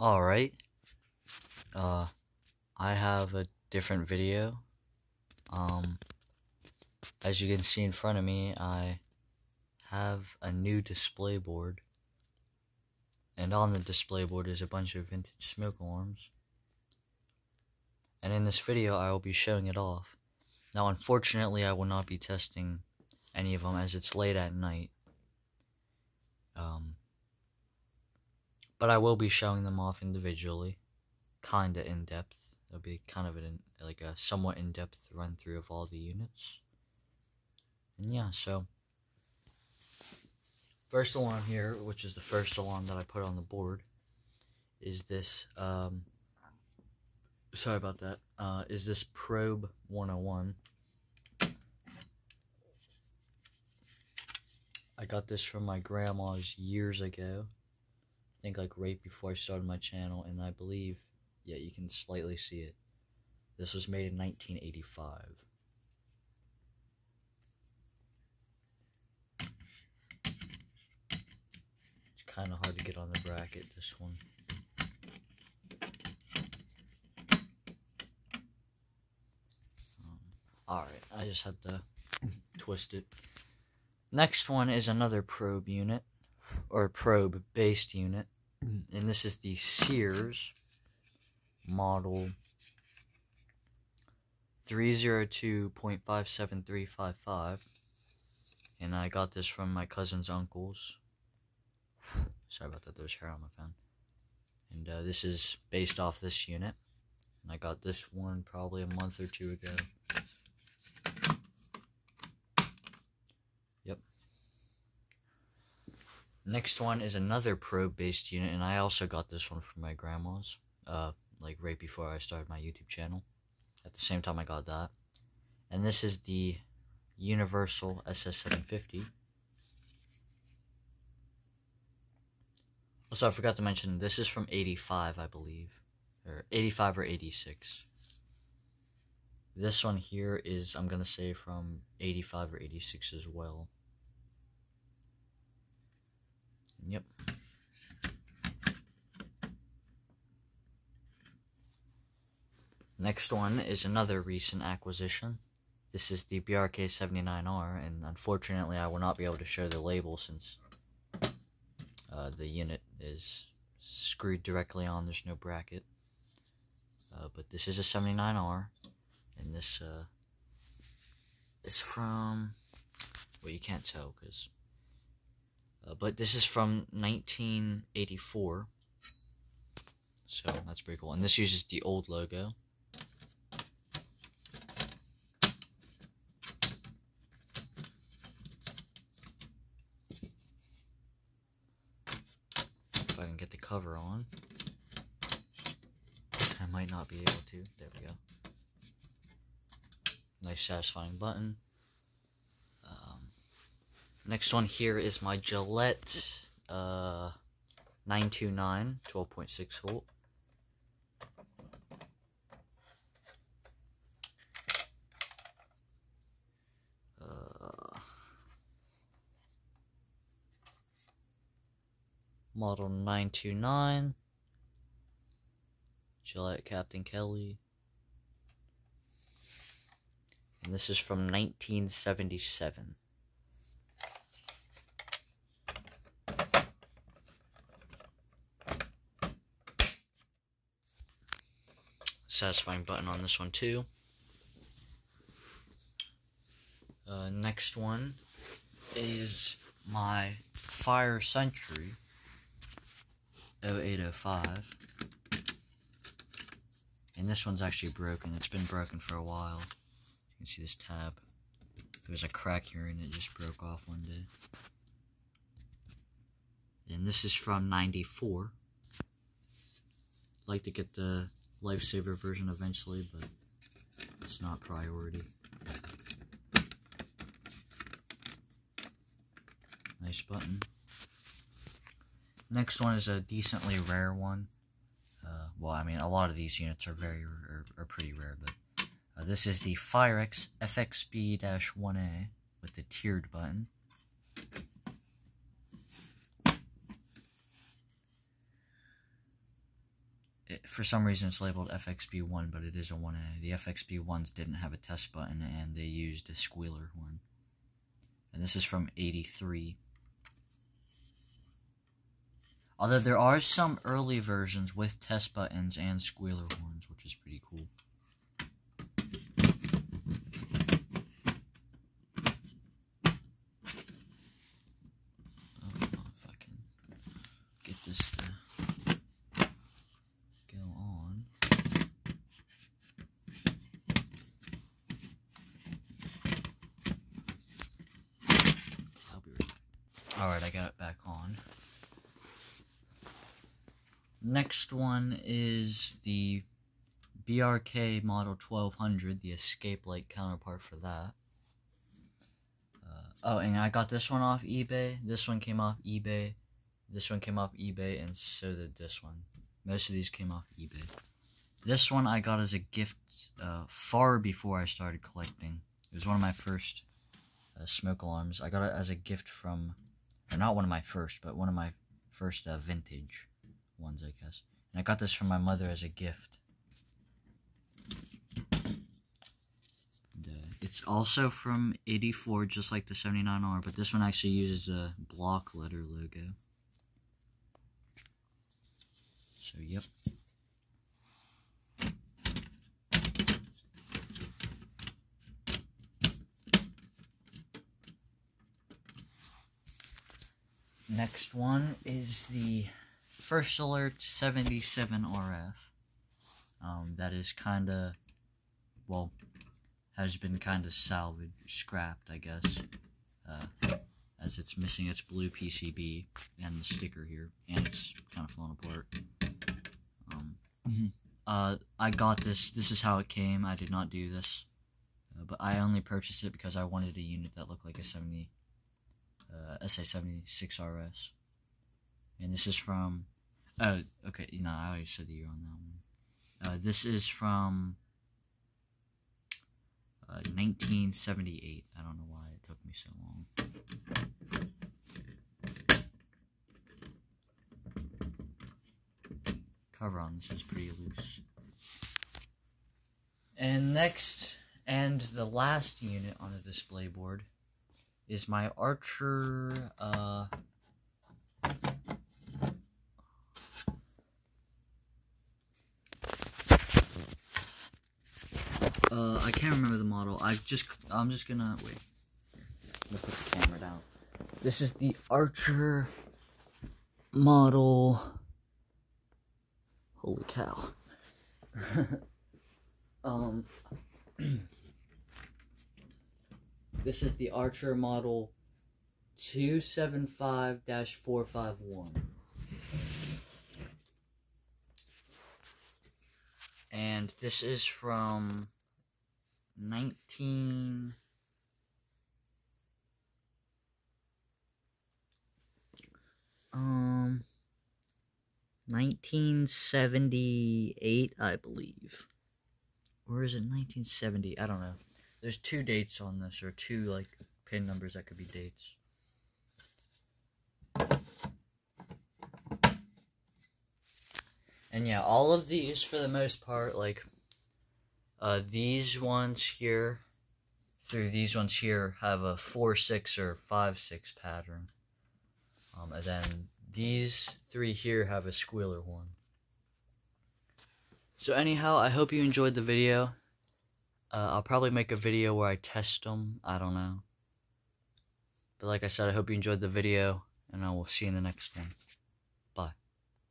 Alright, I have a different video. As you can see in front of me, I have a new display board. And on the display board is a bunch of vintage smoke alarms. And in this video, I will be showing it off. Now, unfortunately, I will not be testing any of them as it's late at night. But I will be showing them off individually, kinda in depth. It'll be kind of like a somewhat in-depth run through of all the units. And yeah, so first alarm here, which is the first alarm that I put on the board, is this sorry about that. Is this Probe 101. I got this from my grandma's years ago. I think like right before I started my channel, and I believe, yeah, you can slightly see it. This was made in 1985. It's kind of hard to get on the bracket, this one. Alright, I just had to twist it. Next one is another probe unit, or probe-based unit, and this is the Sears model 302.57355, and I got this from my cousin's uncle's. Sorry about that, there's hair on my phone. And this is based off this unit, and I got this one probably a month or two ago. Yep. Next one is another probe-based unit, and I also got this one from my grandma's, like right before I started my YouTube channel. At the same time I got that. And this is the Universal SS750. Also, I forgot to mention, this is from 85, I believe. Or 85 or 86. This one here is, I'm going to say, from 85 or 86 as well. Yep. Next one is another recent acquisition. This is the BRK79R, and unfortunately I will not be able to show the label since the unit is screwed directly on, there's no bracket. But this is a 79R, and this is from, well, you can't tell because, but this is from 1984, so that's pretty cool. And this uses the old logo. If I can get the cover on, I might not be able to. There we go. Nice satisfying button. Next one here is my Gillette 929 12.6 volt. Model 929. Gillette Captain Kelly. And this is from 1977. Satisfying button on this one too. Next one is my Fire Sentry 0805. And this one's actually broken. It's been broken for a while. You can see this tab. There was a crack here and it just broke off one day. And this is from 94. I'd like to get the Lifesaver version eventually, but it's not priority. Nice button. Next one is a decently rare one. Well, I mean, a lot of these units are pretty rare, but this is the Firex FXB-1A with the tiered button. for some reason it's labeled FXB1, but it is a 1A. The FXB1s didn't have a test button, and they used a squealer horn. And this is from '83. Although there are some early versions with test buttons and squealer horns, which is pretty cool. This to go on. I'll be right back. Alright, I got it back on. Next one is the BRK Model 1200, the Escape Light counterpart for that. Oh, and I got this one off eBay. This one came off eBay. This one came off eBay, and so did this one. Most of these came off eBay. This one I got as a gift far before I started collecting. It was one of my first smoke alarms. I got it as a gift from, or not one of my first, but one of my first vintage ones, I guess. And I got this from my mother as a gift. And, it's also from '84, just like the 79R, but this one actually uses the block letter logo. So, yep. Next one is the First Alert 77RF. That is kinda, well, has been kinda salvaged, scrapped, I guess. As it's missing its blue PCB and the sticker here, and it's kind of falling apart. I got this. This is how it came. I did not do this, but I only purchased it because I wanted a unit that looked like a SA76RS. And this is from. Oh, okay. You know, I already said the year on that one. This is from 1978. I don't know why it took me so long. Cover on this is pretty loose. And next, and the last unit on the display board is my Archer, I can't remember the model. I'm just gonna, wait. Let me put the camera down. This is the Archer model. Holy cow. This is the Archer model 275-451. And this is from 1978, I believe. Or is it 1970? I don't know. There's two dates on this, or two, like, pin numbers that could be dates. And yeah, all of these, for the most part, like, these ones here, through these ones here, have a 4-6 or 5-6 pattern. And then these three here have a squealer horn. So anyhow, I hope you enjoyed the video. I'll probably make a video where I test them. I don't know. But like I said, I hope you enjoyed the video, and I will see you in the next one. Bye.